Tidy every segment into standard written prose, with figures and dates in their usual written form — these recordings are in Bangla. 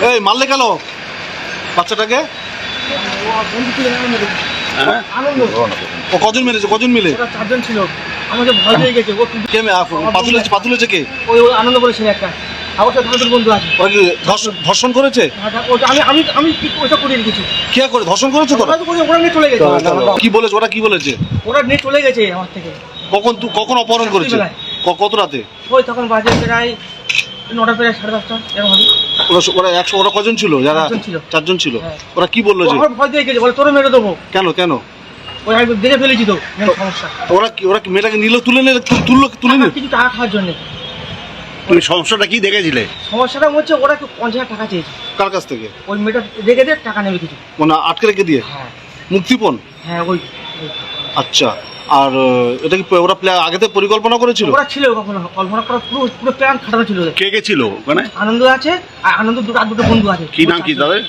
এই মারলে কেন বাচ্চাটাকে? ও কজন মেরেছে? কজন মিলে? চারজন ছিল। আমাকে ভয় পেয়ে গেছে। কে পাতুলেছে কে? ওই আনন্দ করেছে একটা। আমার সাথে ভালো বন্ধু আছে। ওরা কি ধর্ষণ করেছে? আমি ওটা করে রেখেছি। কে করে ধর্ষণ করেছে? ওরা নিয়ে চলে গেছে। কি বলেছে? ওরা কি বলেছে? ওরা নিয়ে চলে গেছে আমার থেকে। কখন অপহরণ করেছে? কত রাতে? ওই তখন বাজে প্রায় 9টা প্রায় 10:30 এরকম হবে। ওরা কজন ছিল? যারা চারজন ছিল। ওরা কি বললো? যে ভয় পেয়ে গেছে, বলে তোরে মেরে দেবো। কেন? ওই দেখে ফেলেছি তো সমস্যা। ওরা কি মেয়েটাকে তুলে নিল কিছু টাকা খাওয়ার জন্য। তুমি সমস্যাটা কি দেখেছিলে? সমস্যাটা হচ্ছে ওরা 50,000 টাকা চেয়েছে। কার কাছ থেকে? ওই মেয়েটা রেখে দিয়ে টাকা নেবে কিছু, মানে আটকে রেখে দিয়ে। হ্যাঁ মুক্তিপণ। হ্যাঁ ওই। আচ্ছা, আর এটা কি ওরা আগে থেকে পরিকল্পনা করেছিল? ওরা ছিল কখনো কল্পনা করা, পুরো প্ল্যান খাটানো ছিল। কে ছিল ওখানে? আনন্দ আছে, আর আনন্দ দুটো বন্ধু আছে। কি নাম কি তাদের?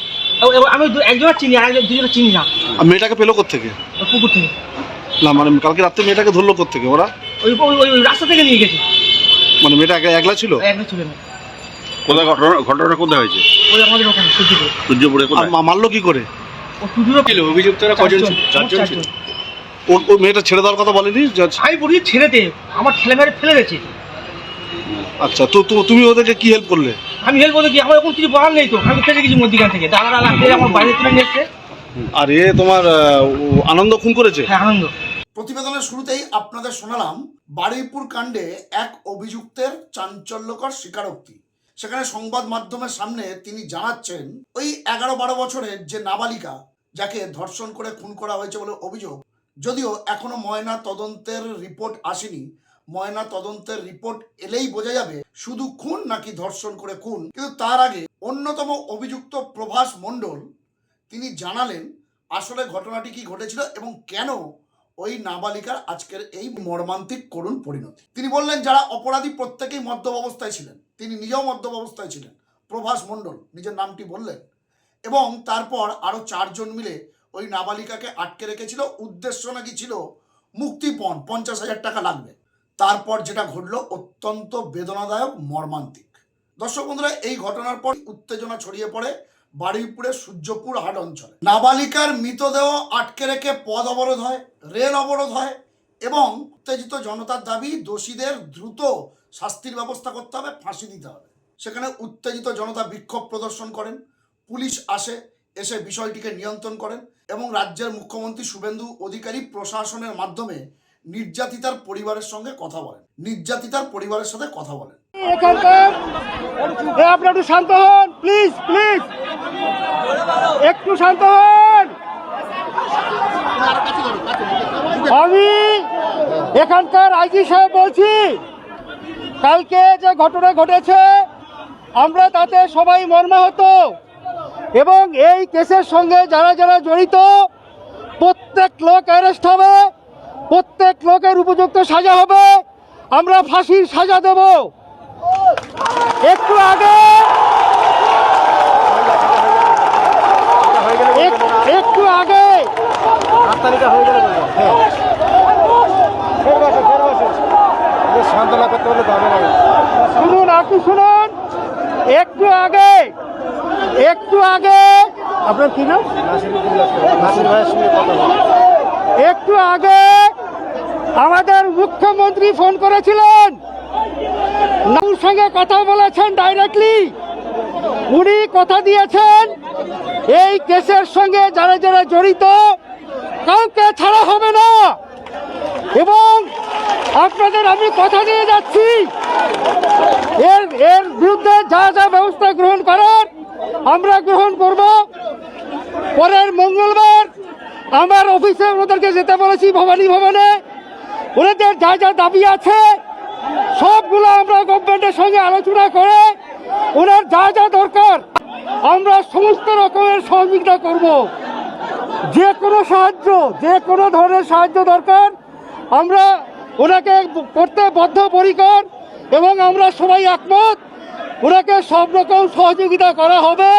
আমি একজনের চিনি, আর দুজনের চিনি না। আর মেয়েটাকে পেলো কোত্থেকে? পুকুর থেকে। না মানে কালকে রাত্রে মেয়েটাকে ধরলো কোত্থেকে ওরা? ওই রাস্তা থেকে নিয়ে গেছে। মানে মেয়েটা একলা ছিল? একলা ছিল না। কোথায় ঘটনাটা কোথায় হয়েছে? ওই আমাদের ওখানে সূর্যপুরে। কোথায় মারলো কি করে? ও টুটুরো ছিল। অভিযুক্তরা কজন ছিল? চারজন ছিল। ও মেয়েটা ছেড়ে দেওয়ার কথা বলেনি? আমি বলি ছেড়ে দে, আমার ঠেলে মেরে ফেলে গেছে। আচ্ছা, তো তুমি ওদেরকে কি হেল্প করলে? আমি হেল্প করতে কি, আমার এখন কিছু বলার নেই তো। আমি ফেসে গেছি মধ্যিখান থেকে, দাদা লাগতে আমার বাইরে তুলে নিয়ে এসছে। আর তোমার আনন্দ খুন করেছে? হ্যাঁ আনন্দ। প্রতিবেদনের শুরুতেই আপনাদের শোনালাম বারুইপুর কাণ্ডে এক অভিযুক্তের চাঞ্চল্যকর স্বীকারোক্তি। সেখানে সংবাদ মাধ্যমের সামনে তিনি জানাচ্ছেন ওই 11-12 বছরের যে নাবালিকা যাকে ধর্ষণ করে খুন করা হয়েছে বলে অভিযোগ, যদিও এখনো ময়না তদন্তের রিপোর্ট আসেনি। ময়না তদন্তের রিপোর্ট এলেই বোঝা যাবে শুধু খুন নাকি ধর্ষণ করে খুন। কিন্তু তার আগে অন্যতম অভিযুক্ত প্রভাস মণ্ডল তিনি জানালেন আসলে ঘটনাটি কি ঘটেছিল এবং কেন ওই নাবালিকার আজকের এই মর্মান্তিক করুণ পরিণতি। তিনি বললেন যারা অপরাধী প্রত্যেকেই মদ্যপ অবস্থায় ছিলেন, তিনি নিজেও মদ্যপ অবস্থায় ছিলেন। প্রভাস মণ্ডল নিজের নামটি বললেন এবং তারপর আরও 4 জন মিলে ওই নাবালিকাকে আটকে রেখেছিল। উদ্দেশ্য নাকি ছিল মুক্তিপণ, 50,000 টাকা লাগবে। তারপর যেটা ঘটলো অত্যন্ত বেদনাদায়ক, মর্মান্তিক। দর্শক বন্ধুরা, এই ঘটনার পর উত্তেজনা ছড়িয়ে পড়ে বারুইপুরের সূর্যপুর হাট অঞ্চলে। নাবালিকার মৃতদেহ আটকে রেখে পথ অবরোধ হয়, রেল অবরোধ হয় এবং উত্তেজিত জনতার দাবি দোষীদের দ্রুত শাস্তির ব্যবস্থা করতে হবে, ফাঁসি দিতে হবে। সেখানে উত্তেজিত জনতা বিক্ষোভ প্রদর্শন করেন। পুলিশ এসে বিষয়টিকে নিয়ন্ত্রণ করেন এবং রাজ্যের মুখ্যমন্ত্রী শুভেন্দু অধিকারী প্রশাসনের মাধ্যমে নির্যাতিতার পরিবারের সাথে কথা বলেন। আপনারা একটু শান্ত হন, প্লিজ প্লিজ, একটু শান্ত হন। আমি এখানকার আইজি সাহেব বলছি, কালকে যে ঘটনা ঘটেছে আমরা তাতে সবাই মর্মাহত এবং এই কেসের সঙ্গে যারা যারা জড়িত প্রত্যেক লোক অ্যারেস্ট হবে, প্রত্যেক লোকের উপযুক্ত সাজা হবে। আমরা ফাঁসির সাজা দেব। একটু আগে শুনুন, আপনি শুনুন, একটু আগে আপনার কি নাম? একটু আগে আমাদের মুখ্যমন্ত্রী ফোন করেছিলেন, ওর সঙ্গে কথা বলেছেন ডাইরেক্টলি। উনি কথা দিয়েছেন এই কেসের সঙ্গে যারা যারা জড়িত কাউকে ছাড়া হবে না এবং আপনাদের আমি কথা দিয়ে যাচ্ছি এর বিরুদ্ধে যা যা ব্যবস্থা গ্রহণ করার আমরা গ্রহণ করব। পরের মঙ্গলবার আমার অফিসে ওদেরকে যেতে বলেছি, ভবানী ভবনে। ওনাদের যা যা দাবি আছে সবগুলো আমরা গভর্নমেন্টের সঙ্গে আলোচনা করে ওনার যা যা দরকার আমরা সমস্ত রকমের সহযোগিতা করব। যে কোনো সাহায্য, যে কোনো ধরনের সাহায্য দরকার আমরা ওনাকে করতে বদ্ধপরিকর এবং আমরা সবাই একমত। ওনাকে সব রকম সহযোগিতা করা হবে।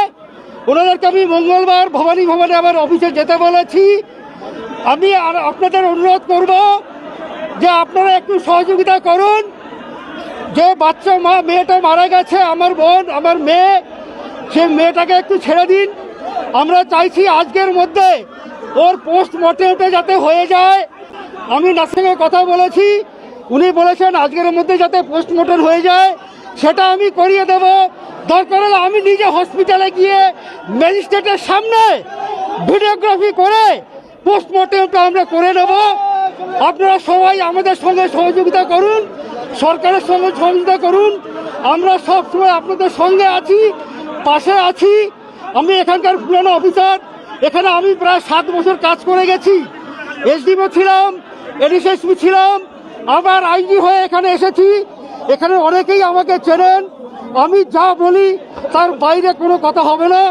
ওনাদেরকে আমি মঙ্গলবার ভবানী ভবনে আমার অফিসে যেতে বলেছি। আমি আর আপনাদের অনুরোধ করব যে আপনারা একটু সহযোগিতা করুন। যে মেয়েটা মারা গেছে, আমার বোন, আমার মেয়ে, সে মেয়েটাকে একটু ছেড়ে দিন। আমরা চাইছি আজকের মধ্যে ওর পোস্টমর্টেমটা যাতে হয়ে যায়। আমি নার সঙ্গে কথা বলেছি, উনি বলেছেন আজকের মধ্যে যাতে পোস্টমর্টেম হয়ে যায় সেটা আমি করিয়ে দেব। দরকার হলে আমি নিজে হসপিটালে গিয়ে ম্যাজিস্ট্রেটের সামনে ভিডিওগ্রাফি করে পোস্টমর্টেমটা আমরা করে নেব। আপনারা সবাই আমাদের সঙ্গে সহযোগিতা করুন, সরকারের সঙ্গে সহযোগিতা করুন। আমরা সবসময় আপনাদের সঙ্গে আছি, পাশে আছি। আমি এখানকার পুরানো অফিসার, এখানে আমি প্রায় 7 বছর কাজ করে গেছি। এসডিও ছিলাম, এডিসিএসপি ছিলাম, আবার আইজি হয়ে এখানে এসেছি। এখানে অনেকেই আমাকে চেনেন। আমি যা বলি তার বাইরে কোনো কথা হবে না।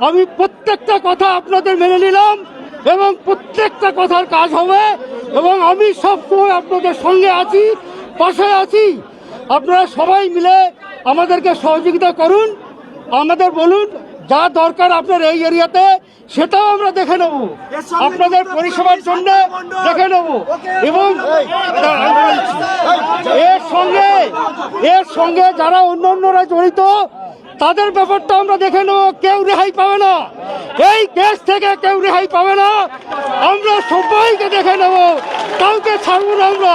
আমি প্রত্যেকটা কথা আপনাদের মেনে নিলাম এবং প্রত্যেকটা কথার কাজ হবে এবং আমি সবসময় আপনাদের সঙ্গে আছি, পাশে আছি। আপনারা সবাই মিলে আমাদেরকে সহযোগিতা করুন, আমাদের বলুন যা দরকার আপনার এই এরিয়াতে সেটাও আমরা দেখে নেব, আপনাদের পরিষেবার জন্য দেখে নেব। এবং এর সঙ্গে যারা অন্যান্যরা জড়িত তাদের ব্যাপারটা আমরা দেখে নেব। কেউ রেহাই পাবে না, এই কেস থেকে কেউ রেহাই পাবে না। আমরা সবাইকে দেখে নেব, কাউকে ছাড়বো না।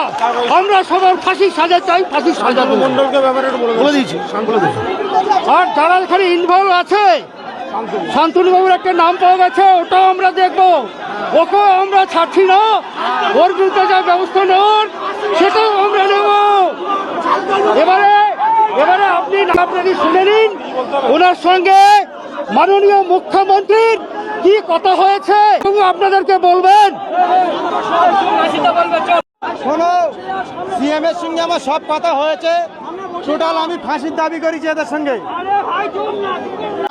আমরা সবার ফাঁসির সাজা চাই, ফাঁসির সাজা মন্ডলকে ব্যাপারে বলে দিয়েছি। আর যারা এখানে ইনভলভ আছে, শান্তনুবাবুর একটা নাম পাওয়া গেছে, ওটাও আমরা দেখব। ওকেও আমরা ছাড়ছি না, ওর বিরুদ্ধে যা ব্যবস্থা নেওয়ার সেটাও আমরা নেব। এবারে আপনি আপনাকে শুনে নিন ওনার সঙ্গে মাননীয় মুখ্যমন্ত্রীর কি কথা হয়েছে এবং আপনাদেরকে বলবেন। শোনো, সিএম এর সঙ্গে আমার সব কথা হয়েছে। টোটাল আমি ফাঁসির দাবি করেছি এদের সঙ্গে।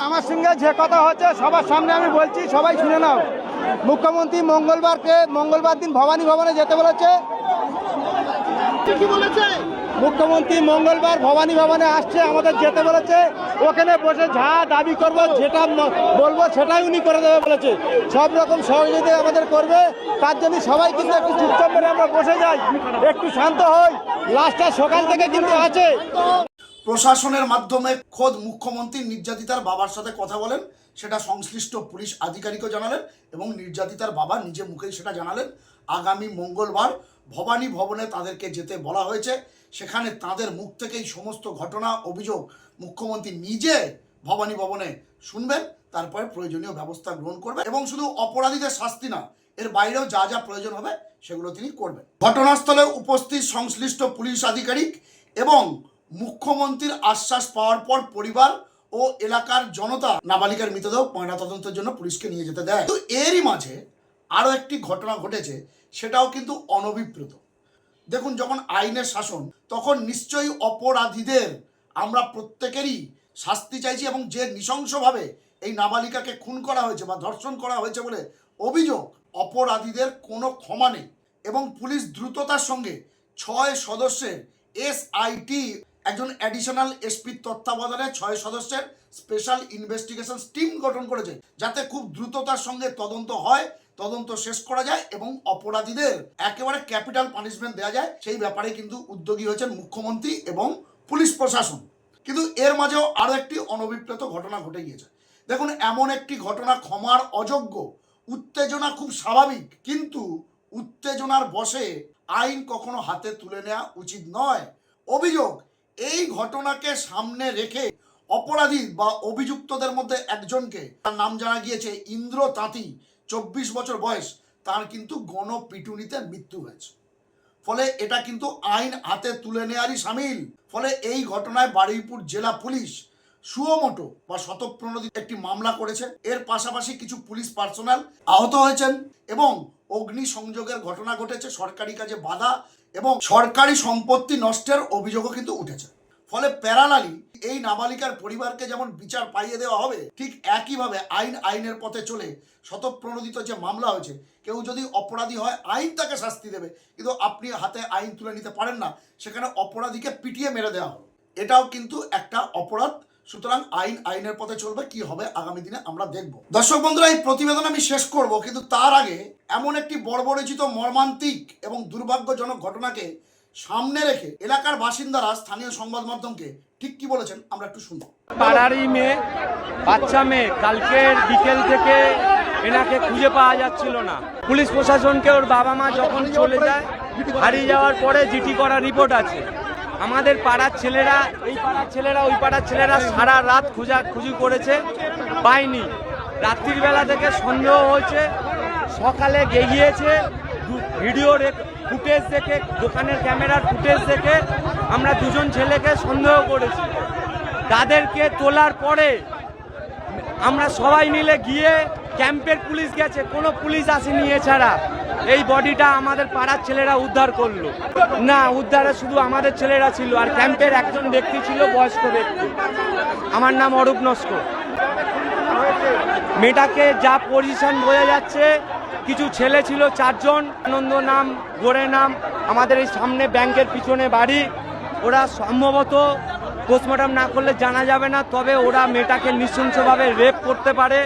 আমার সঙ্গে যে কথা হচ্ছে সবার সামনে আমি বলছি, সবাই শুনে নাও। মুখ্যমন্ত্রী মঙ্গলবার দিন ভবানী ভবনে যেতে বলেছে। মুখ্যমন্ত্রী মঙ্গলবার ভবানী ভবনে আসছে, আমাদের যেতে বলেছে। ওখানে বসে যা দাবি করবো, যেটা বলবো সেটাই উনি করে দেবে বলেছে। সব রকম সহযোগিতা আমাদের করবে। তার জন্য সবাই কিন্তু একটু চুপচাপ করে আমরা বসে যাই, একটু শান্ত হই। লাস্টটা সকাল থেকে কিন্তু আছে। প্রশাসনের মাধ্যমে খোদ মুখ্যমন্ত্রী নির্যাতিতার বাবার সাথে কথা বলেন, সেটা সংশ্লিষ্ট পুলিশ আধিকারিকও জানালেন এবং নির্যাতিতার বাবা নিজে মুখেই সেটা জানালেন। আগামী মঙ্গলবার ভবানী ভবনে তাদেরকে যেতে বলা হয়েছে। সেখানে তাদের মুখ থেকেই সমস্ত ঘটনা অভিযোগ মুখ্যমন্ত্রী নিজে ভবানী ভবনে শুনবেন, তারপরে প্রয়োজনীয় ব্যবস্থা গ্রহণ করবেন এবং শুধু অপরাধীদের শাস্তি না, এর বাইরেও যা যা প্রয়োজন হবে সেগুলো তিনি করবেন। ঘটনাস্থলে উপস্থিত সংশ্লিষ্ট পুলিশ আধিকারিক এবং মুখ্যমন্ত্রীর আশ্বাস পাওয়ার পর পরিবার ও এলাকার জনতা নাবালিকার মৃতদেহ ময়নাতদন্তের জন্য পুলিশকে নিয়ে যেতে দেয়। তো এরই মাঝে আরও একটি ঘটনা ঘটেছে, সেটাও কিন্তু অনভিপ্রেত। দেখুন, যখন আইনের শাসন, তখন নিশ্চয়ই অপরাধীদের আমরা প্রত্যেকেরই শাস্তি চাইছি এবং যে নৃশংসভাবে এই নাবালিকাকে খুন করা হয়েছে বা ধর্ষণ করা হয়েছে বলে অভিযোগ, অপরাধীদের কোনো ক্ষমা নেই এবং পুলিশ দ্রুততার সঙ্গে 6 সদস্যের এসআইটি, একজন অ্যাডিশনাল এসপির তত্ত্বাবধানে 6 সদস্যের স্পেশাল ইনভেস্টিগেশন টিম গঠন করেছে, যাতে খুব দ্রুততার সঙ্গে তদন্ত হয়, তদন্ত শেষ করা যায় এবং অপরাধীদের একেবারে ক্যাপিটাল পানিশমেন্ট দেওয়া যায়। সেই ব্যাপারে কিন্তু উদ্যোগী হয়েছেন মুখ্যমন্ত্রী এবং পুলিশ প্রশাসন। কিন্তু এর মাঝেও আরও একটি অনভিপ্রেত ঘটনা ঘটে গিয়েছে। দেখুন, এমন একটি ঘটনা ক্ষমার অযোগ্য। উত্তেজনা খুব স্বাভাবিক, কিন্তু উত্তেজনার বশে আইন কখনো হাতে তুলে নেওয়া উচিত নয়। অভিযোগ, এই ঘটনাকে সামনে রেখে অপরাধী বা অভিযুক্তদের মধ্যে একজনকে, তার নাম জানা গিয়েছে ইন্দ্র তাঁতি, 24 বছর বয়স, তার কিন্তু গণপিটুনিতে মৃত্যু হয়েছে। ফলে এটা কিন্তু আইন হাতে তুলে নেওয়ারই সামিল। ফলে এই ঘটনায় বারুইপুর জেলা পুলিশ সুমোটো বা স্বতঃপ্রণোদিত একটি মামলা করেছে। এর পাশাপাশি কিছু পুলিশ পার্সোনাল আহত হয়েছেন এবং অগ্নি সংযোগের ঘটনা ঘটেছে, সরকারি কাজে বাধা এবং সরকারি সম্পত্তি নষ্টের অভিযোগও কিন্তু উঠেছে। ফলে প্যারালালি এই নাবালিকার পরিবারকে যেমন বিচার পাইয়ে দেওয়া হবে, ঠিক একইভাবে আইনের পথে চলে স্বতঃপ্রণোদিত যে মামলা হয়েছে, কেউ যদি অপরাধী হয় আইন তাকে শাস্তি দেবে, কিন্তু আপনি হাতে আইন তুলে নিতে পারেন না, সেখানে অপরাধীকে পিটিয়ে মেরে দেওয়া হলো, এটাও কিন্তু একটা অপরাধ। সুতরাং আইনের পথে চলবে, কি হবে আগামী দিনে আমরা দেখব। দর্শক বন্ধুরা, এই প্রতিবেদন আমি শেষ করব, কিন্তু তার আগে এমন একটি বর্বরচিত মর্মান্তিক এবং দুর্ভাগ্যজনক ঘটনাকে সামনে রেখে এলাকার বাসিন্দারা স্থানীয় সংবাদ মাধ্যমকে ঠিক কি বলেছেন আমরা একটু শুনবো। পাড়ারই মেয়ে, বাচ্চা মেয়ে, কালকের বিকেল থেকে এনাকে খুঁজে পাওয়া যাচ্ছিল না। পুলিশ প্রশাসনকে ওর বাবা মা যখন চলে যায়, হারিয়ে যাওয়ার পরে জিটি করা রিপোর্ট আছে। আমাদের পাড়ার ছেলেরা, এই পাড়ার ছেলেরা, ওই পাড়ার ছেলেরা সারা রাত খোঁজাখুঁজি করেছে, পায়নি। রাত্রির বেলা থেকে সন্দেহ হয়েছে, সকালে গিয়েছে ভিডিও ফুটেজ দেখে, দোকানের ক্যামেরার ফুটেজ দেখে আমরা দুজন ছেলেকে সন্দেহ করেছি। তাদেরকে তোলার পরে আমরা সবাই মিলে গিয়ে, ক্যাম্পের পুলিশ গেছে, কোনো পুলিশ আসেনি এছাড়া। এই বডিটা আমাদের পাড়ার ছেলেরা উদ্ধার করলো না, উদ্ধারে শুধু আমাদের ছেলেরা ছিল, আর ক্যাম্পের একজন ব্যক্তি ছিল, বয়স্ক ব্যক্তি। আমার নাম অরূপ নস্কর। মেয়েটাকে যা পজিশন বোঝা যাচ্ছে, কিছু ছেলে ছিল 4 জন, আনন্দ নাম, গোড়ে নাম, আমাদের এই সামনে ব্যাংকের পিছনে বাড়ি। ওরা সম্ভবত পোস্টমর্টম না করলে জানা যাবে না, তবে ওরা মেয়েটাকে নৃশংসভাবে রেপ করতে পারে,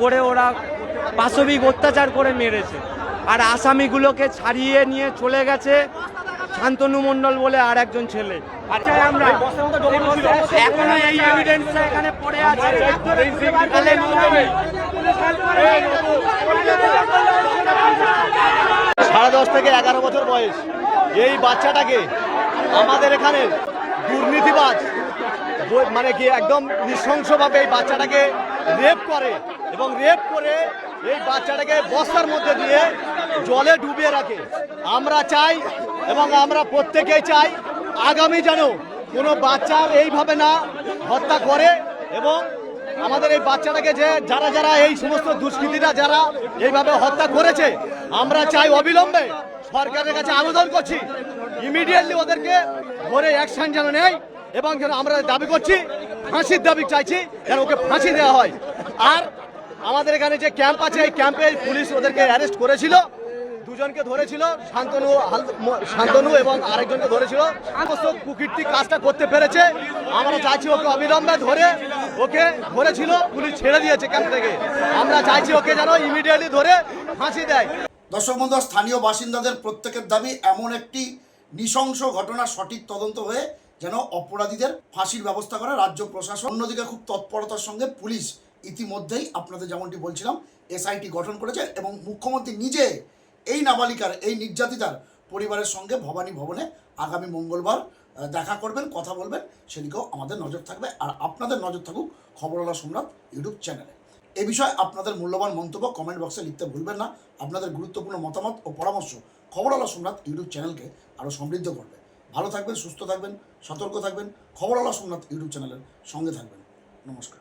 করে ওরা পাশবিক অত্যাচার করে মেরেছে। আর আসামিগুলোকে ছাড়িয়ে নিয়ে চলে গেছে শান্তনু মণ্ডল বলে আর একজন ছেলে। আচ্ছা, আমরা এখনো এই এভিডেন্সটা এখানে পড়ে আছে। 10.5 থেকে 11 বছর বয়স এই বাচ্চাটাকে আমাদের এখানে দুর্নীতিবাজ মানে কি একদম নৃশংসভাবে এই বাচ্চাটাকে রেপ করে, এবং রেপ করে এই বাচ্চাটাকে বস্তার মধ্যে দিয়ে জলে ডুবিয়ে রাখে। আমরা চাই, এবং আমরা প্রত্যেকেই চাই, আগামী যেন কোনো বাচ্চার এইভাবে না হত্যা করে, এবং আমাদের এই বাচ্চাটাকে যে যারা যারা এই সমস্ত দুষ্কৃতীরা যারা এইভাবে হত্যা করেছে, আমরা চাই অবিলম্বে সরকারের কাছে আবেদন করছি, ইমিডিয়েটলি ওদেরকে ধরে অ্যাকশন যেন নেয়, এবং যেন আমরা দাবি করছি, ফাঁসির দাবি চাইছি, যেন ওকে ফাঁসি দেওয়া হয়। আর আমাদের এখানে যে ক্যাম্প আছে, এই ক্যাম্পে পুলিশ ওদেরকে অ্যারেস্ট করেছিল, 2 জনকে ধরেছিল, শান্তনু এবং আরেকজনকে ধরেছিল। সমস্ত কুকীর্তি কাজটা করতে পেরেছে। আমরা চাইছি ওকে অবিলম্বে ওকে ধরেছিল, পুলিশ ছেড়ে দিয়েছে ক্যাম্প থেকে। আমরা চাইছি ওকে যেন ইমিডিয়েটলি ধরে ফাঁসি দেয়। দর্শক বন্ধু, স্থানীয় বাসিন্দাদের প্রত্যেকের দাবি এমন একটি নৃশংস ঘটনার সঠিক তদন্ত হয়ে যেন অপরাধীদের ফাঁসির ব্যবস্থা করে রাজ্য প্রশাসন। অন্যদিকে খুব তৎপরতার সঙ্গে পুলিশ ইতিমধ্যেই আপনাদের যেমনটি বলছিলাম এসআইটি গঠন করেছে, এবং মুখ্যমন্ত্রী নিজে এই নাবালিকার, এই নির্যাতিতার পরিবারের সঙ্গে ভবানী ভবনে আগামী মঙ্গলবার দেখা করবেন, কথা বলবেন। সেদিকেও আমাদের নজর থাকবে, আর আপনাদের নজর থাকুক খবরওয়ালা সম্রাট ইউটিউব চ্যানেলে। এ বিষয়ে আপনাদের মূল্যবান মন্তব্য কমেন্ট বক্সে লিখতে ভুলবেন না। আপনাদের গুরুত্বপূর্ণ মতামত ও পরামর্শ খবরওয়ালা সম্রাট ইউটিউব চ্যানেলকে আরও সমৃদ্ধ করবে। ভালো থাকবেন, সুস্থ থাকবেন, সতর্ক থাকবেন। খবরওয়ালা সম্রাট ইউটিউব চ্যানেলের সঙ্গে থাকবেন। নমস্কার।